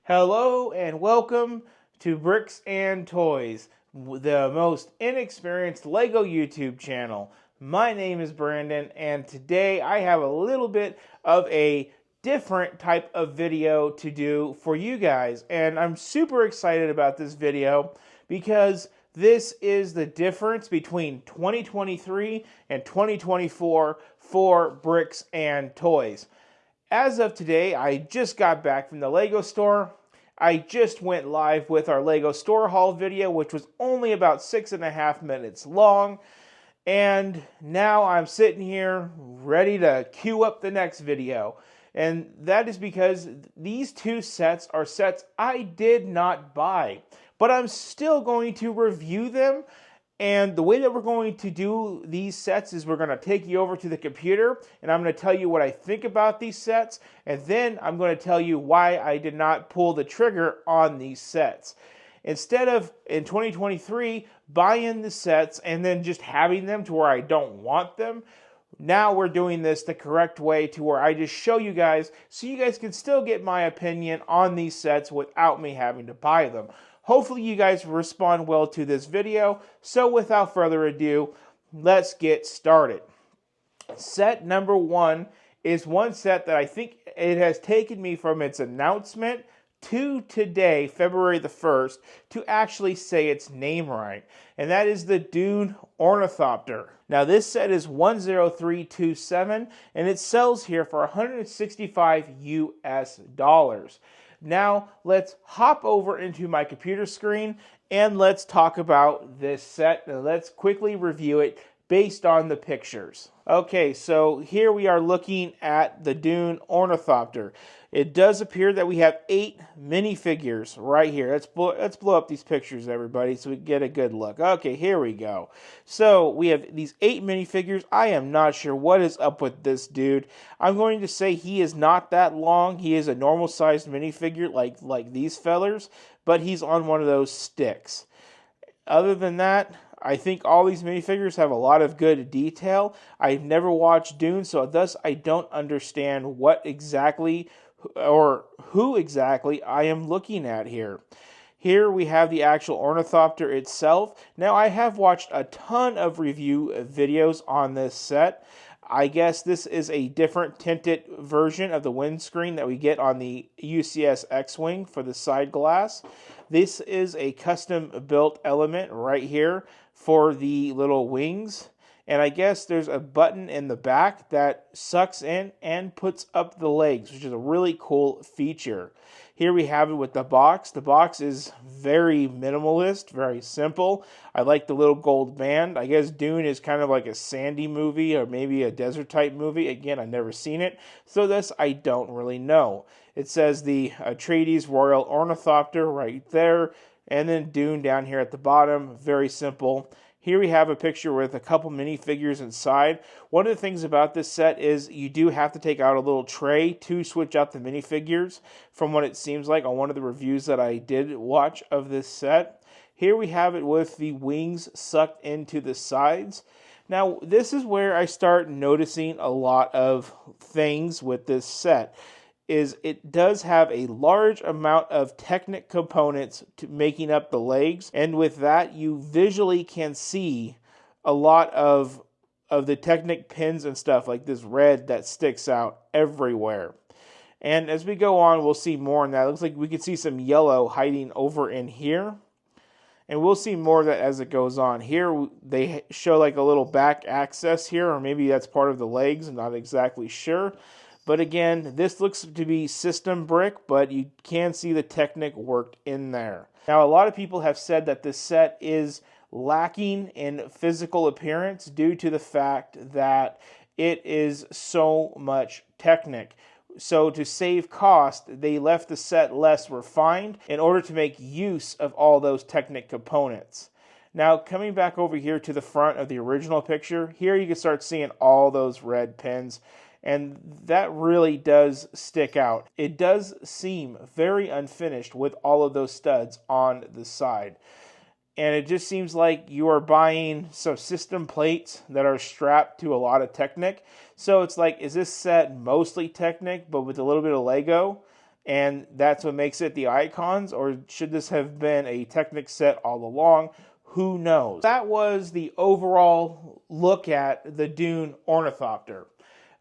Hello and welcome to Bricks and Toys, the most inexperienced LEGO YouTube channel. My name is Brandon, and today I have a little bit of a different type of video to do for you guys. And I'm super excited about this video because this is the difference between 2023 and 2024 for Bricks and Toys. As of today, I just got back from the LEGO store. I just went live with our LEGO store haul video, which was only about 6.5 minutes long. And now I'm sitting here ready to queue up the next video. And that is because these two sets are sets I did not buy. But I'm still going to review them. And the way that we're going to do these sets is we're going to take you over to the computer and I'm going to tell you what I think about these sets. And then I'm going to tell you why I did not pull the trigger on these sets. Instead of, in 2023, buying the sets and then just having them to where I don't want them, now we're doing this the correct way to where I just show you guys so you guys can still get my opinion on these sets without me having to buy them. Hopefully you guys respond well to this video. So without further ado, let's get started. Set number one is one set that I think it has taken me from its announcement to today, February the 1st, to actually say its name right. And that is the Dune Ornithopter. Now this set is 10327 and it sells here for $165 US. Now, let's hop over into my computer screen and let's talk about this set. Now, let's quickly review it based on the pictures. Okay, so here we are looking at the Dune Ornithopter. It does appear that we have 8 minifigures right here. Let's blow up these pictures, everybody, so we can get a good look. Okay, here we go. So we have these 8 minifigures. I am not sure what is up with this dude. I'm going to say he is not that long. He is a normal-sized minifigure like these fellers, but he's on one of those sticks. Other than that, I think all these minifigures have a lot of good detail. I've never watched Dune, so thus I don't understand what exactly or who exactly I am looking at here. Here we have the actual Ornithopter itself. Now I have watched a ton of review videos on this set. I guess this is a different tinted version of the windscreen that we get on the UCS X-Wing for the side glass. This is a custom built element right here for the little wings. And I guess there's a button in the back that sucks in and puts up the legs, which is a really cool feature. Here we have it with the box. The box is very minimalist, very simple. I like the little gold band. I guess Dune is kind of like a sandy movie or maybe a desert type movie. Again, I've never seen it, so this I don't really know. It says the Atreides Royal Ornithopter right there, and then Dune down here at the bottom. Very simple. Here we have a picture with a couple minifigures inside. One of the things about this set is you do have to take out a little tray to switch out the minifigures, from what it seems like on one of the reviews that I did watch of this set. Here we have it with the wings sucked into the sides. Now, this is where I start noticing a lot of things with this set. Is it does have a large amount of Technic components to making up the legs, and with that you visually can see a lot of the Technic pins and stuff like this red that sticks out everywhere. And as we go on, we'll see more on that. It looks like we can see some yellow hiding over in here, and we'll see more of that as it goes on. Here they show like a little back access here, or maybe that's part of the legs, I'm not exactly sure. But again, this looks to be system brick, but you can see the Technic worked in there. Now, a lot of people have said that this set is lacking in physical appearance due to the fact that it is so much Technic. So to save cost, they left the set less refined in order to make use of all those Technic components. Now, coming back over here to the front of the original picture, here you can start seeing all those red pins. And that really does stick out. It does seem very unfinished with all of those studs on the side. And it just seems like you are buying some system plates that are strapped to a lot of Technic. So it's like, is this set mostly Technic, but with a little bit of Lego? and that's what makes it the icons, or should this have been a Technic set all along? Who knows? That was the overall look at the Dune Ornithopter,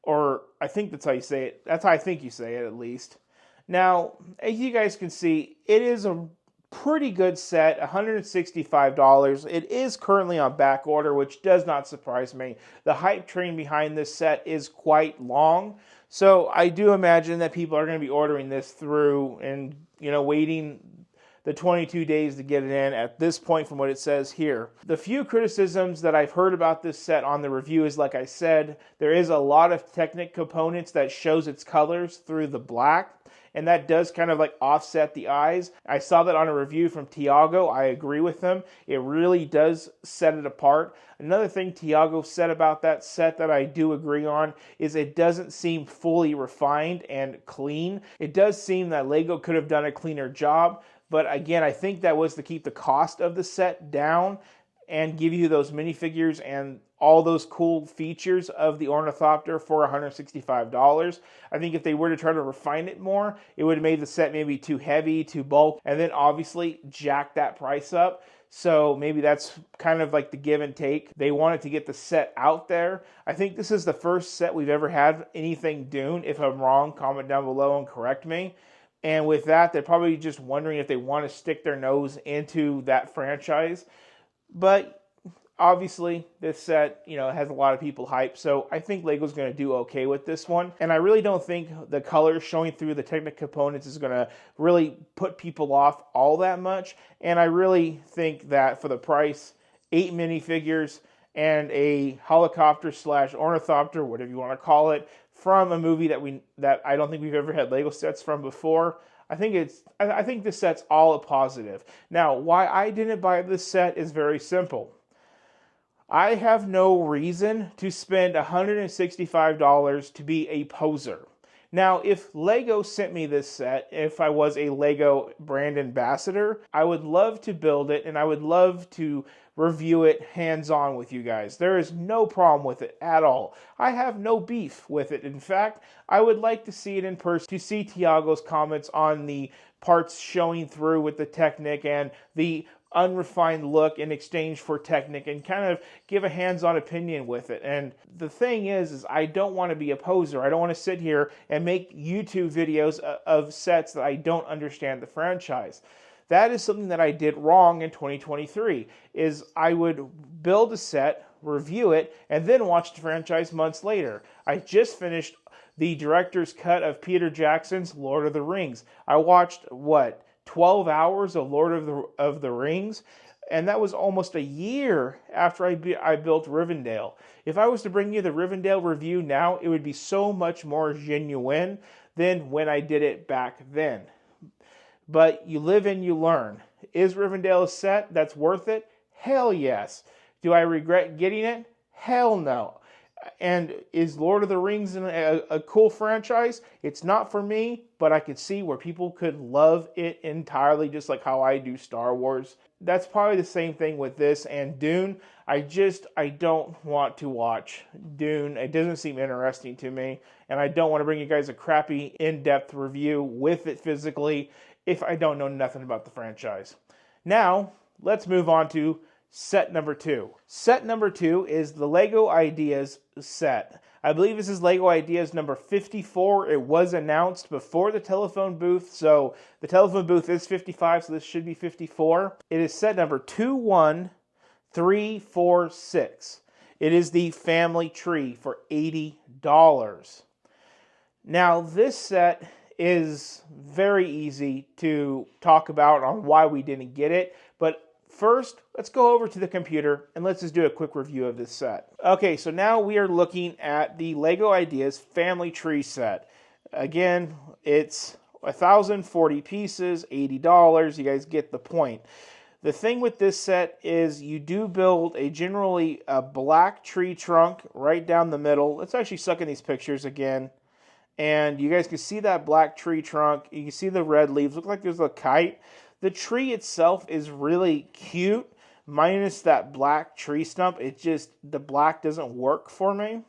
or I think that's how you say it. That's how I think you say it, at least. Now, as you guys can see, it is a pretty good set, $165. It is currently on back order, which does not surprise me. The hype train behind this set is quite long, so I do imagine that people are going to be ordering this through and, waiting the 22 days to get it in at this point from what it says here. The few criticisms that I've heard about this set on the review is, like I said, there is a lot of Technic components that shows its colors through the black, and that does kind of like offset the eyes. I saw that on a review from Tiago. I agree with them. It really does set it apart. Another thing Tiago said about that set that I do agree on is it doesn't seem fully refined and clean. It does seem that Lego could have done a cleaner job, but again, I think that was to keep the cost of the set down and give you those minifigures and all those cool features of the Ornithopter for $165. I think if they were to try to refine it more, it would have made the set maybe too heavy, too bulky, and then obviously jack that price up. So maybe that's kind of like the give and take. They wanted to get the set out there. I think this is the first set we've ever had anything Dune. If I'm wrong, comment down below and correct me. And with that, they're probably just wondering if they want to stick their nose into that franchise. But obviously, this set, has a lot of people hyped, so I think Lego's going to do okay with this one. And I really don't think the colors showing through the Technic components is going to really put people off all that much. And I really think that for the price, 8 minifigures and a helicopter / ornithopter, whatever you want to call it, from a movie that I don't think we've ever had Lego sets from before, I think this set's all a positive. Now, why I didn't buy this set is very simple. I have no reason to spend $165 to be a poser. Now, if Lego sent me this set, if I was a Lego brand ambassador, I would love to build it and I would love to review it hands-on with you guys. There is no problem with it at all. I have no beef with it. In fact, I would like to see it in person, to see Tiago's comments on the parts showing through with the Technic and the unrefined look in exchange for Technic, and kind of give a hands-on opinion with it. And the thing is I don't want to be a poser. I don't want to sit here and make YouTube videos of sets that I don't understand the franchise. That is something that I did wrong in 2023, is I would build a set, review it, and then watch the franchise months later. I just finished the director's cut of Peter Jackson's Lord of the Rings. I watched, 12 hours of Lord of the Rings, and that was almost a year after I built Rivendell. If I was to bring you the Rivendell review now, it would be so much more genuine than when I did it back then. But you live and you learn. Is Rivendell a set that's worth it? Hell yes. Do I regret getting it? Hell no. And is Lord of the Rings a cool franchise? It's not for me, but I could see where people could love it entirely, just like how I do Star Wars. That's probably the same thing with this and Dune. I don't want to watch Dune. It doesn't seem interesting to me, and I don't want to bring you guys a crappy in-depth review with it physically if I don't know nothing about the franchise. Now, let's move on to set number 2. Set number 2 is the Lego Ideas set. I believe this is Lego Ideas number 54. It was announced before the telephone booth, so the telephone booth is 55, so this should be 54. It is set number 21346. It is the family tree for $80. Now, this set is very easy to talk about on why we didn't get it, but first, let's go over to the computer and let's just do a quick review of this set. Okay, so now we are looking at the Lego Ideas Family Tree set. Again, it's 1,040 pieces, $80. You guys get the point. The thing with this set is you do build generally a black tree trunk right down the middle. Let's actually suck in these pictures again. And you guys can see that black tree trunk. You can see the red leaves. Look like there's a kite. The tree itself is really cute, minus that black tree stump. The black doesn't work for me.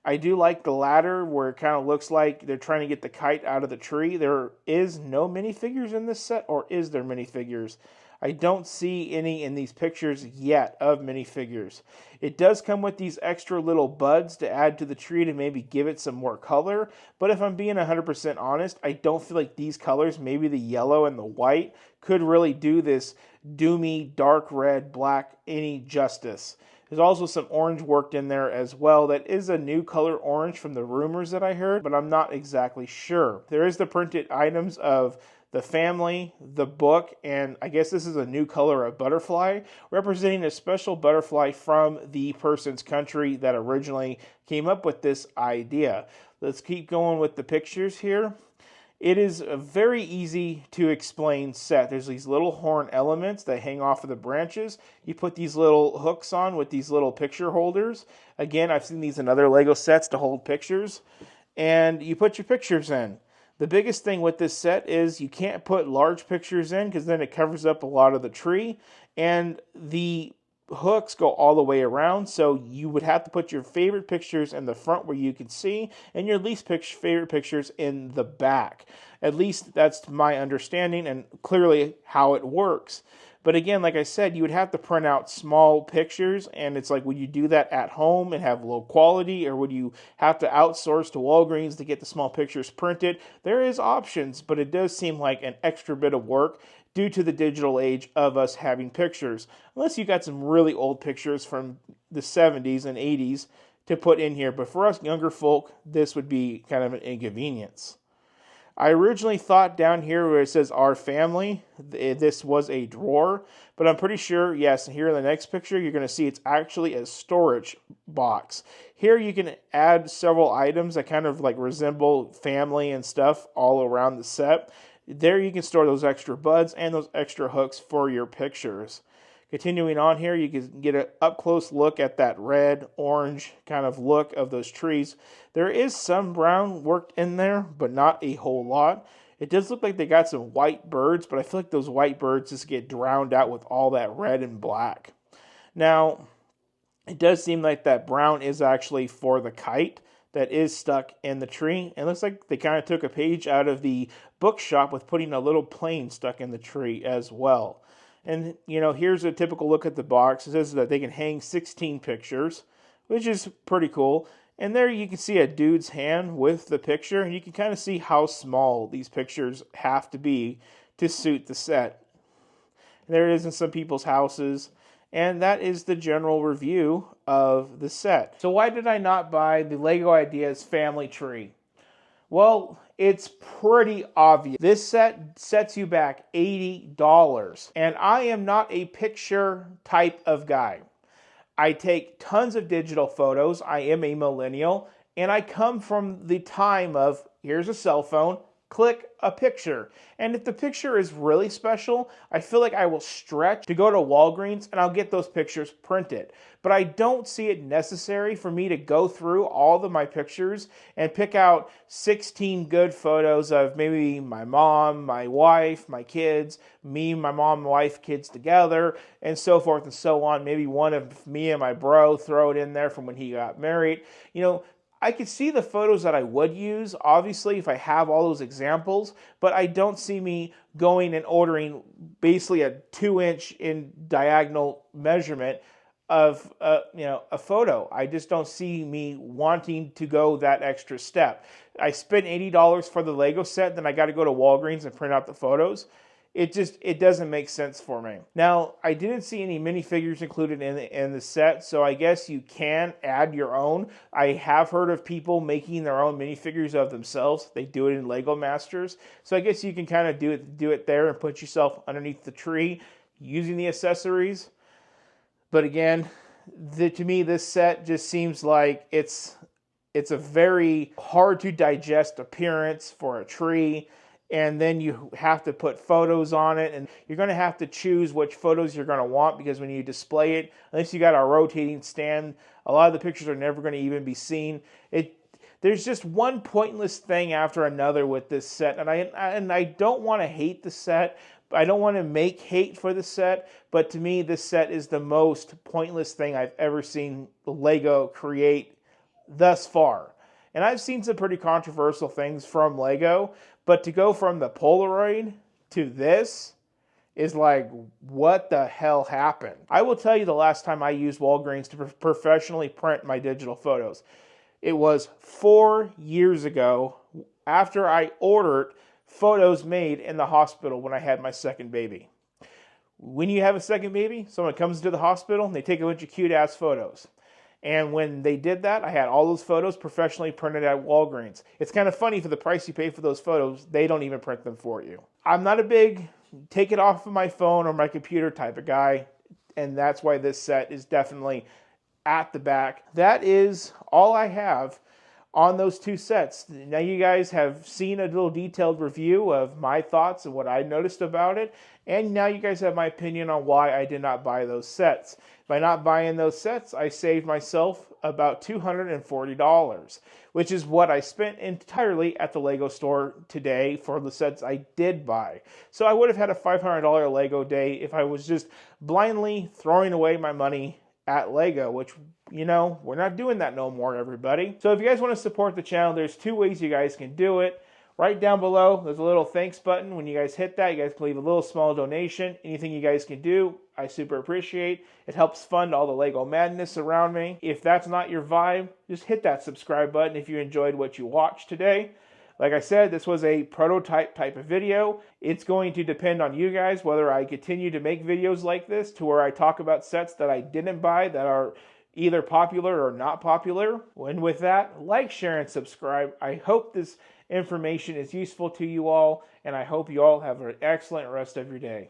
I do like the ladder where it kind of looks like they're trying to get the kite out of the tree. There is no minifigures in this set, or is there minifigures? I don't see any in these pictures yet of minifigures. It does come with these extra little buds to add to the tree to maybe give it some more color, but if I'm being 100% honest, I don't feel like these colors, maybe the yellow and the white, could really do this doomy, dark red, black any justice. There's also some orange worked in there as well. That is a new color orange from the rumors that I heard, but I'm not exactly sure. There is the printed items of the family, the book, and I guess this is a new color of butterfly, representing a special butterfly from the person's country that originally came up with this idea. Let's keep going with the pictures here. It is a very easy to explain set. There's these little horn elements that hang off of the branches. You put these little hooks on with these little picture holders. Again, I've seen these in other Lego sets to hold pictures. And you put your pictures in. The biggest thing with this set is you can't put large pictures in because then it covers up a lot of the tree. And the hooks go all the way around, so you would have to put your favorite pictures in the front where you can see, and your least favorite pictures in the back. At least that's my understanding and clearly how it works. But again, like I said, you would have to print out small pictures, and it's like, would you do that at home and have low quality, or would you have to outsource to Walgreens to get the small pictures printed? There is options, but it does seem like an extra bit of work due to the digital age of us having pictures. Unless you got some really old pictures from the 70s and 80s to put in here. But for us younger folk, this would be kind of an inconvenience. I originally thought down here where it says our family, this was a drawer, but I'm pretty sure, yes, here in the next picture, you're going to see it's actually a storage box. Here you can add several items that kind of like resemble family and stuff all around the set. There you can store those extra buds and those extra hooks for your pictures. Continuing on here, you can get an up-close look at that red, orange kind of look of those trees. There is some brown worked in there, but not a whole lot. It does look like they got some white birds, but I feel like those white birds just get drowned out with all that red and black. Now, it does seem like that brown is actually for the kite that is stuck in the tree. It looks like they kind of took a page out of the bookshop with putting a little plane stuck in the tree as well. And, you know, here's a typical look at the box. It says that they can hang 16 pictures, which is pretty cool. And there you can see a dude's hand with the picture, and you can kind of see how small these pictures have to be to suit the set. And there it is in some people's houses. And that is the general review of the set. So why did I not buy the Lego Ideas Family Tree? Well, it's pretty obvious. This set sets you back $80. And I am not a picture type of guy. I take tons of digital photos. I am a millennial. And I come from the time of, here's a cell phone, click a picture. And if the picture is really special, I feel like I will stretch to go to Walgreens and I'll get those pictures printed. But I don't see it necessary for me to go through all of my pictures and pick out 16 good photos of maybe my mom, my wife, my kids, me, my mom, my wife, kids together, and so forth and so on. Maybe one of me and my bro, throw it in there from when he got married. You know, I could see the photos that I would use, obviously, if I have all those examples, but I don't see me going and ordering basically a 2-inch in diagonal measurement of a photo. I just don't see me wanting to go that extra step. I spent $80 for the Lego set, then I got to go to Walgreens and print out the photos. It doesn't make sense for me. Now, I didn't see any minifigures included in the set, so I guess you can add your own. I have heard of people making their own minifigures of themselves. They do it in Lego Masters. So I guess you can kind of do it there and put yourself underneath the tree using the accessories. But again, to me, this set just seems like it's a very hard to digest appearance for a tree. And then you have to put photos on it, and you're going to have to choose which photos you're going to want, because when you display it, unless you got a rotating stand, a lot of the pictures are never going to even be seen. There's just one pointless thing after another with this set, and I don't want to hate the set. I don't want to make hate for the set, but to me, this set is the most pointless thing I've ever seen Lego create thus far. And I've seen some pretty controversial things from Lego, but to go from the Polaroid to this is like, what the hell happened? I will tell you the last time I used Walgreens to professionally print my digital photos. It was 4 years ago after I ordered photos made in the hospital when I had my second baby. When you have a second baby, someone comes to the hospital and they take a bunch of cute ass photos. And when they did that, I had all those photos professionally printed at Walgreens. It's kind of funny, for the price you pay for those photos, they don't even print them for you. I'm not a big take it off of my phone or my computer type of guy, and that's why this set is definitely at the back. That is all I have on those two sets. Now you guys have seen a little detailed review of my thoughts and what I noticed about it, and now you guys have my opinion on why I did not buy those sets. By not buying those sets, I saved myself about $240, which is what I spent entirely at the Lego store today for the sets I did buy. So I would have had a $500 Lego day if I was just blindly throwing away my money at Lego, which, you know, we're not doing that no more, everybody. So if you guys want to support the channel, there's two ways you guys can do it. Right down below, there's a little thanks button. When you guys hit that, you guys can leave a little small donation. Anything you guys can do, I super appreciate. It helps fund all the Lego madness around me. If that's not your vibe, just hit that subscribe button if you enjoyed what you watched today. Like I said, this was a prototype type of video. It's going to depend on you guys whether I continue to make videos like this, to where I talk about sets that I didn't buy that are either popular or not popular. And with that, like, share, and subscribe. I hope this information is useful to you all, and I hope you all have an excellent rest of your day.